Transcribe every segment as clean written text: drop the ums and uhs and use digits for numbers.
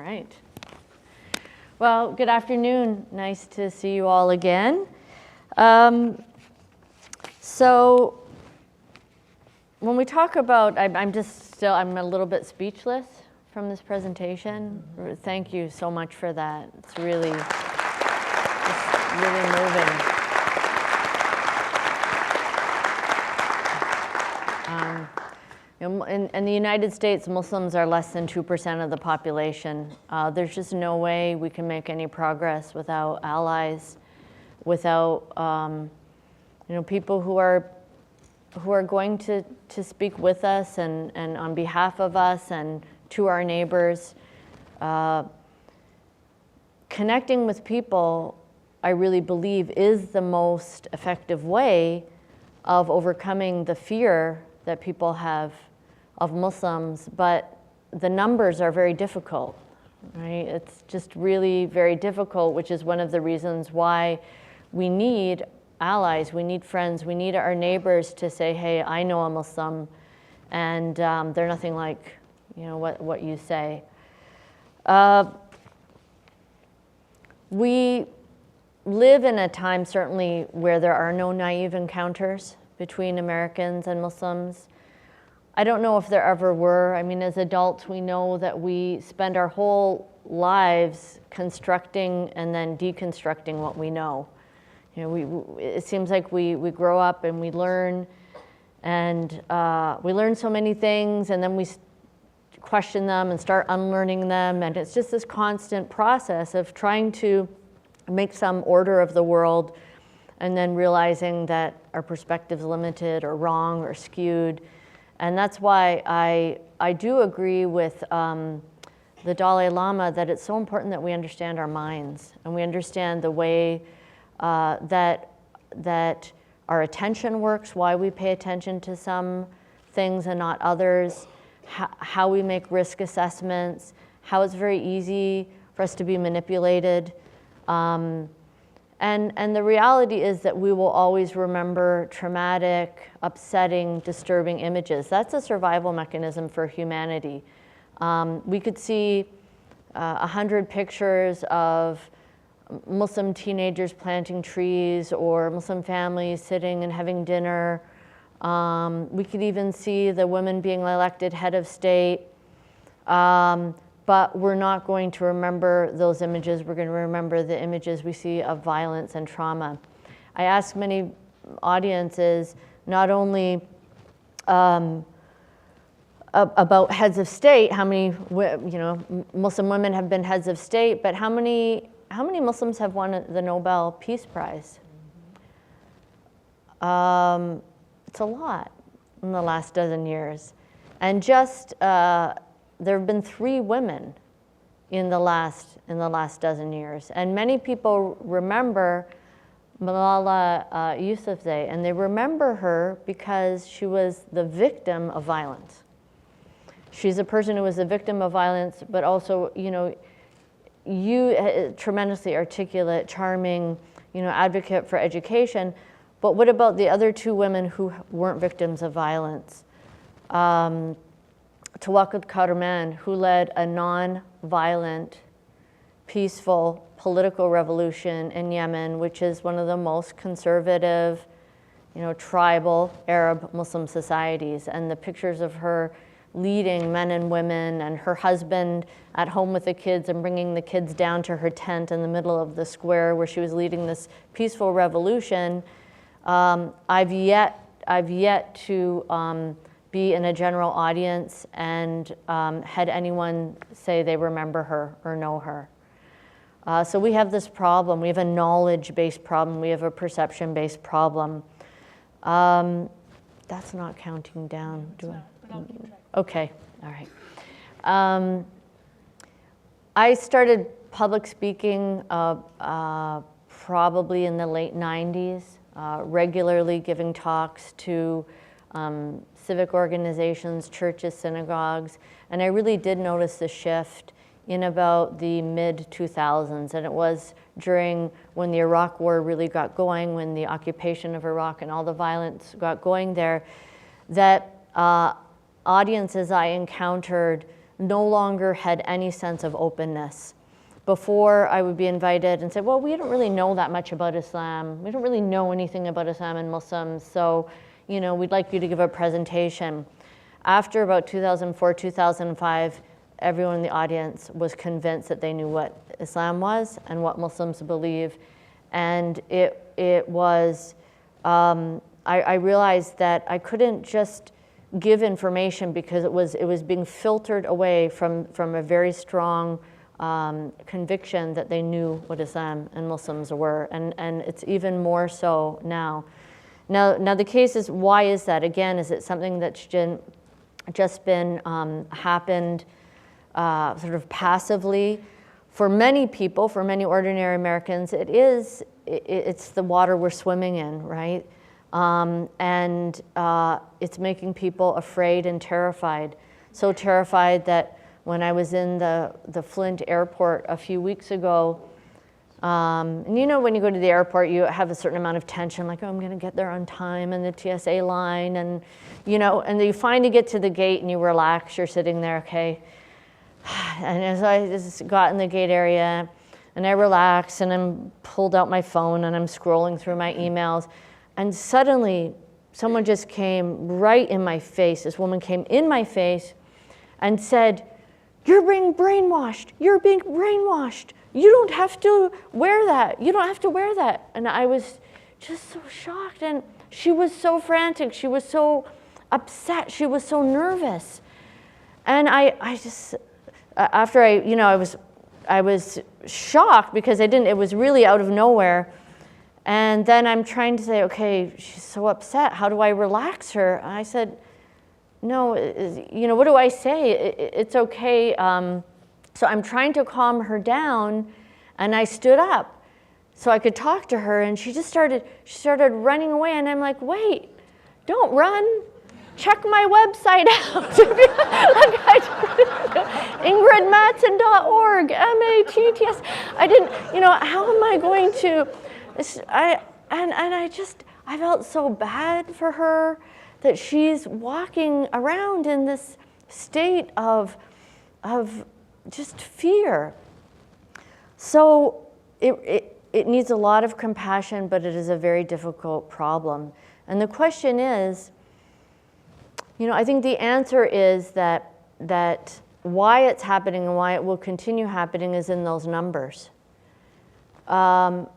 Right. Well, good afternoon. Nice to see you all again. So when we talk about, I'm a little bit speechless from this presentation. Thank you so much for that. It's really moving. In the United States, Muslims are less than 2% of the population. There's just no way we can make any progress without allies, without people who are going to speak with us and on behalf of us and to our neighbors. Connecting with people, I really believe, is the most effective way of overcoming the fear that people have of Muslims, but the numbers are very difficult, right? It's just really very difficult, which is one of the reasons why we need allies, we need friends, we need our neighbors to say, hey, I know a Muslim, and they're nothing like what you say. We live in a time, certainly, where there are no naive encounters between Americans and Muslims. I don't know if there ever were. I mean, as adults, we know that we spend our whole lives constructing and then deconstructing what we know. It seems like we grow up and we learn, and we learn so many things, and then we question them and start unlearning them, and it's just this constant process of trying to make some order of the world, and then realizing that our perspective's limited or wrong or skewed. And that's why I do agree with the Dalai Lama that it's so important that we understand our minds and we understand the way that our attention works, why we pay attention to some things and not others, how we make risk assessments, how it's very easy for us to be manipulated. And the reality is that we will always remember traumatic, upsetting, disturbing images. That's a survival mechanism for humanity. We could see 100 pictures of Muslim teenagers planting trees or Muslim families sitting and having dinner. We could even see the women being elected head of state. But we're not going to remember those images. We're going to remember the images we see of violence and trauma. I ask many audiences not only about heads of state, how many Muslim women have been heads of state, but how many Muslims have won the Nobel Peace Prize? It's a lot in the last dozen years, and just. There have been 3 women in the last dozen years, and many people remember Malala Yousafzai, and they remember her because she was the victim of violence. She's a person who was a victim of violence, but also, tremendously articulate, charming, advocate for education. But what about the other 2 women who weren't victims of violence? Tawakkut Karman, who led a non-violent, peaceful political revolution in Yemen, which is one of the most conservative, tribal Arab Muslim societies. And the pictures of her leading men and women, and her husband at home with the kids and bringing the kids down to her tent in the middle of the square where she was leading this peaceful revolution. I've yet to be in a general audience and had anyone say they remember her or know her. So we have this problem. We have a knowledge-based problem. We have a perception-based problem. That's not counting down, do I? Okay, all right. I started public speaking probably in the late 90s, regularly giving talks to civic organizations, churches, synagogues, and I really did notice the shift in about the mid-2000s, and it was during when the Iraq War really got going, when the occupation of Iraq and all the violence got going there, that audiences I encountered no longer had any sense of openness. Before, I would be invited and say, well, we don't really know that much about Islam. We don't really know anything about Islam and Muslims, so we'd like you to give a presentation. After about 2004, 2005, everyone in the audience was convinced that they knew what Islam was and what Muslims believe. And it was, I realized that I couldn't just give information because it was being filtered away from a very strong conviction that they knew what Islam and Muslims were, and it's even more so now. Now the case is, why is that? Again, is it something that's just been happened sort of passively? For many people, for many ordinary Americans, it's the water we're swimming in, right? And it's making people afraid and terrified. So terrified that when I was in the Flint airport a few weeks ago, and when you go to the airport, you have a certain amount of tension, like, oh, I'm gonna get there on time, and the TSA line, and and then you finally get to the gate and you relax, you're sitting there, okay. And as I just got in the gate area, and I relaxed, and I'm pulled out my phone, and I'm scrolling through my emails, and suddenly someone just came right in my face. This woman came in my face and said, "You're being brainwashed. You're being brainwashed. You don't have to wear that. You don't have to wear that." And I was just so shocked. And she was so frantic. She was so upset. She was so nervous. And I just, after I was shocked because it was really out of nowhere. And then I'm trying to say, okay, she's so upset. How do I relax her? And I said, no, what do I say? It's okay. So I'm trying to calm her down, and I stood up so I could talk to her, and she started running away, and I'm like, wait, don't run. Check my website out. IngridMattson.org, MATTS. I didn't, how am I going to, I felt so bad for her that she's walking around in this state of just fear. So it needs a lot of compassion, but it is a very difficult problem. And the question is, I think the answer is that why it's happening and why it will continue happening is in those numbers. You only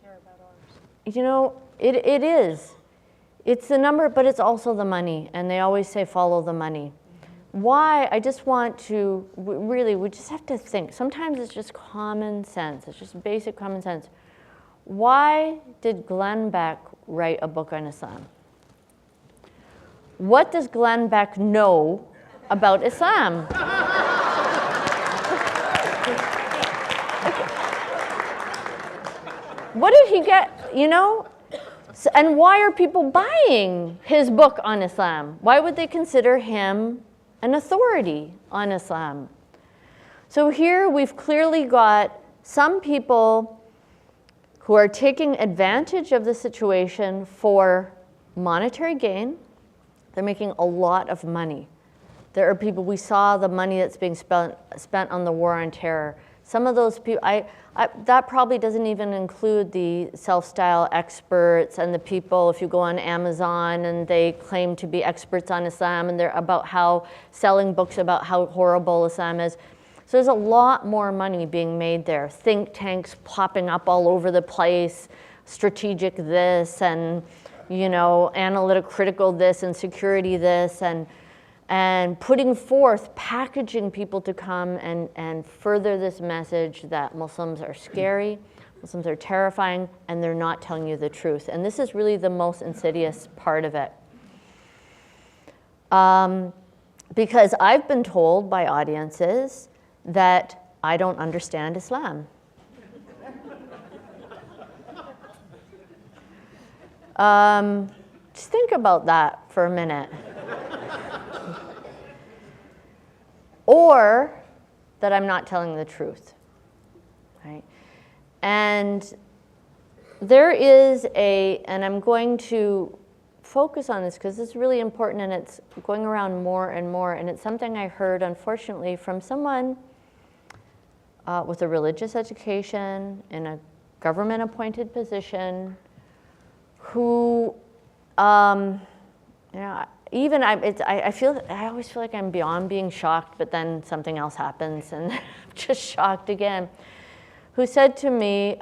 care about ours. It is. It's the number, but it's also the money. And they always say, follow the money. Why? I just want to, we just have to think. Sometimes it's just common sense. It's just basic common sense. Why did Glenn Beck write a book on Islam? What does Glenn Beck know about Islam? What did he get, And why are people buying his book on Islam? Why would they consider him an authority on Islam? So here we've clearly got some people who are taking advantage of the situation for monetary gain. They're making a lot of money. There are people, we saw the money that's being spent on the war on terror. Some of those people, that probably doesn't even include the self-style experts and the people, if you go on Amazon and they claim to be experts on Islam and they're selling books about how horrible Islam is. So there's a lot more money being made there. Think tanks popping up all over the place, strategic this and, analytic critical this and security this and putting forth, packaging people to come and further this message that Muslims are scary, Muslims are terrifying, and they're not telling you the truth. And this is really the most insidious part of it. Because I've been told by audiences that I don't understand Islam. Just think about that for a minute. Or that I'm not telling the truth, right? And there is and I'm going to focus on this because it's really important and it's going around more and more. And it's something I heard, unfortunately, from someone with a religious education in a government-appointed position who, even I always feel like I'm beyond being shocked, but then something else happens and I'm just shocked again, who said to me,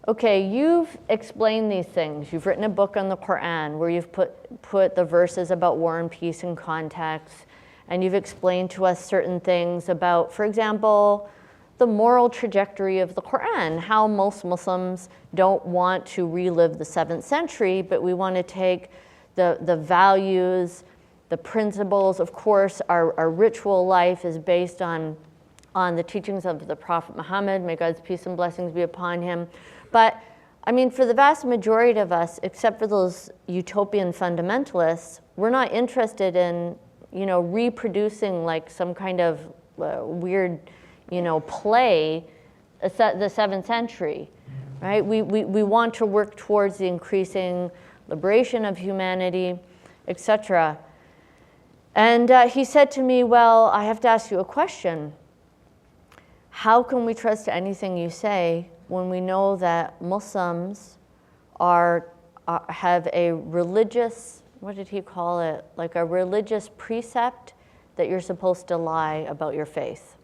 okay, you've explained these things. You've written a book on the Qur'an where you've put the verses about war and peace in context, and you've explained to us certain things about, for example, the moral trajectory of the Qur'an, how most Muslims don't want to relive the 7th century, but we want to take the values, the principles. Of course, our ritual life is based on the teachings of the Prophet Muhammad, may God's peace and blessings be upon him. But I mean, for the vast majority of us, except for those utopian fundamentalists, we're not interested in, reproducing like some kind of weird, play, the 7th century, right? We want to work towards the increasing liberation of humanity, etc. And he said to me, well, I have to ask you a question. How can we trust anything you say when we know that Muslims have a religious, what did he call it? Like a religious precept that you're supposed to lie about your faith.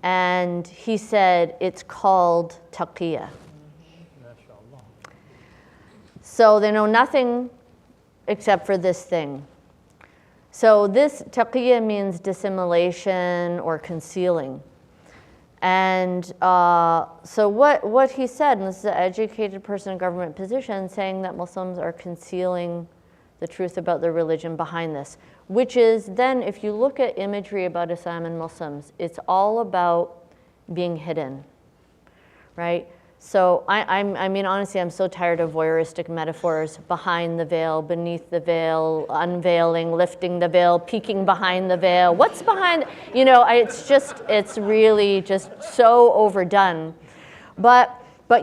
And he said, it's called Taqiyya. So they know nothing except for this thing. So this Taqiyya means dissimulation or concealing. And so what he said, and this is an educated person in government position, saying that Muslims are concealing the truth about their religion behind this, which is then, if you look at imagery about Islam and Muslims, it's all about being hidden, right? So I mean, honestly, I'm so tired of voyeuristic metaphors: behind the veil, beneath the veil, unveiling, lifting the veil, peeking behind the veil. What's behind? It's really just so overdone. But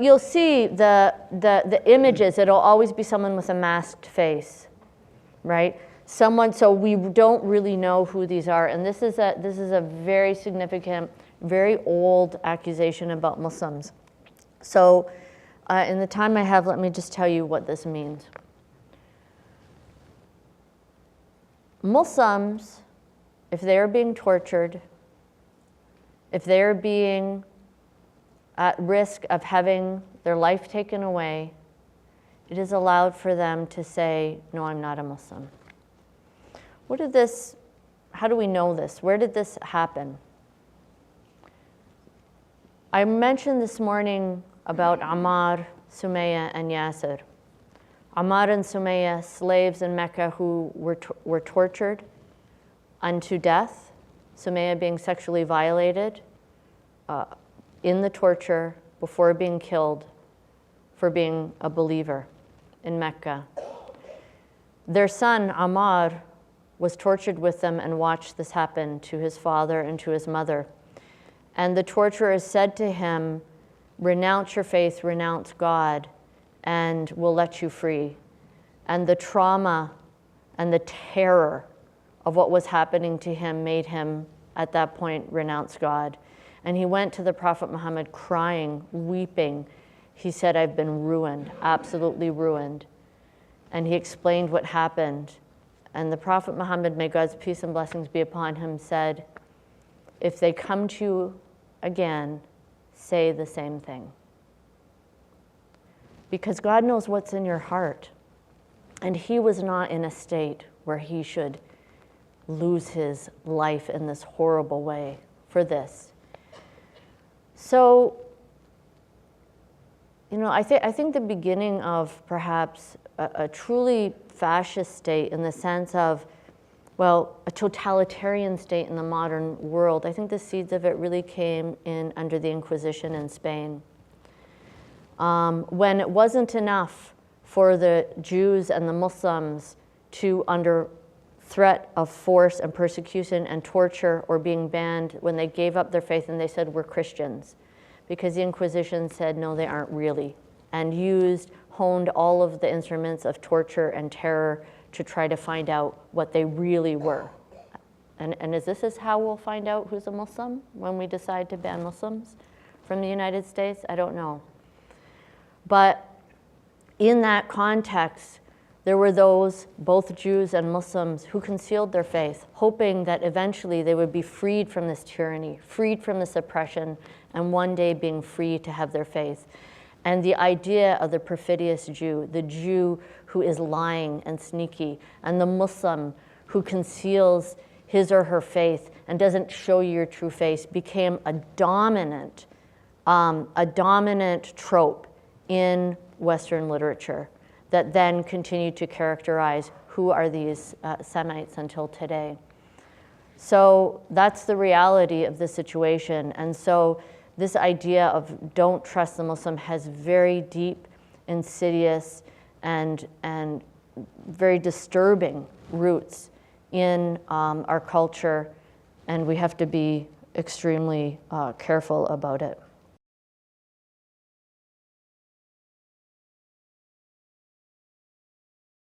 you'll see the images. It'll always be someone with a masked face, right? Someone. So we don't really know who these are, and this is a very significant, very old accusation about Muslims. So in the time I have, let me just tell you what this means. Muslims, if they are being tortured, if they are being at risk of having their life taken away, it is allowed for them to say, no, I'm not a Muslim. How do we know this? Where did this happen? I mentioned this morning about Ammar, Sumayya, and Yasir. Ammar and Sumayya, slaves in Mecca who were tortured unto death, Sumayya being sexually violated in the torture before being killed for being a believer in Mecca. Their son, Ammar, was tortured with them and watched this happen to his father and to his mother. And the torturers said to him, renounce your faith, renounce God, and we'll let you free. And the trauma and the terror of what was happening to him made him, at that point, renounce God. And he went to the Prophet Muhammad crying, weeping. He said, I've been ruined, absolutely ruined. And he explained what happened. And the Prophet Muhammad, may God's peace and blessings be upon him, said, if they come to you again, say the same thing. Because God knows what's in your heart. And he was not in a state where he should lose his life in this horrible way for this. So, I think the beginning of perhaps a truly fascist state, in the sense of, well, a totalitarian state in the modern world, I think the seeds of it really came in under the Inquisition in Spain. When it wasn't enough for the Jews and the Muslims to, under threat of force and persecution and torture or being banned, when they gave up their faith and they said, we're Christians. Because the Inquisition said, no, they aren't really and honed all of the instruments of torture and terror to try to find out what they really were. And is this how we'll find out who's a Muslim when we decide to ban Muslims from the United States? I don't know. But in that context, there were those, both Jews and Muslims, who concealed their faith, hoping that eventually they would be freed from this tyranny, freed from this oppression, and one day being free to have their faith. And the idea of the perfidious Jew, the Jew who is lying and sneaky, and the Muslim who conceals his or her faith and doesn't show you your true face, became a dominant trope in Western literature that then continued to characterize who are these Semites until today. So that's the reality of the situation. And so this idea of don't trust the Muslim has very deep, insidious, and very disturbing roots in our culture, and we have to be extremely careful about it.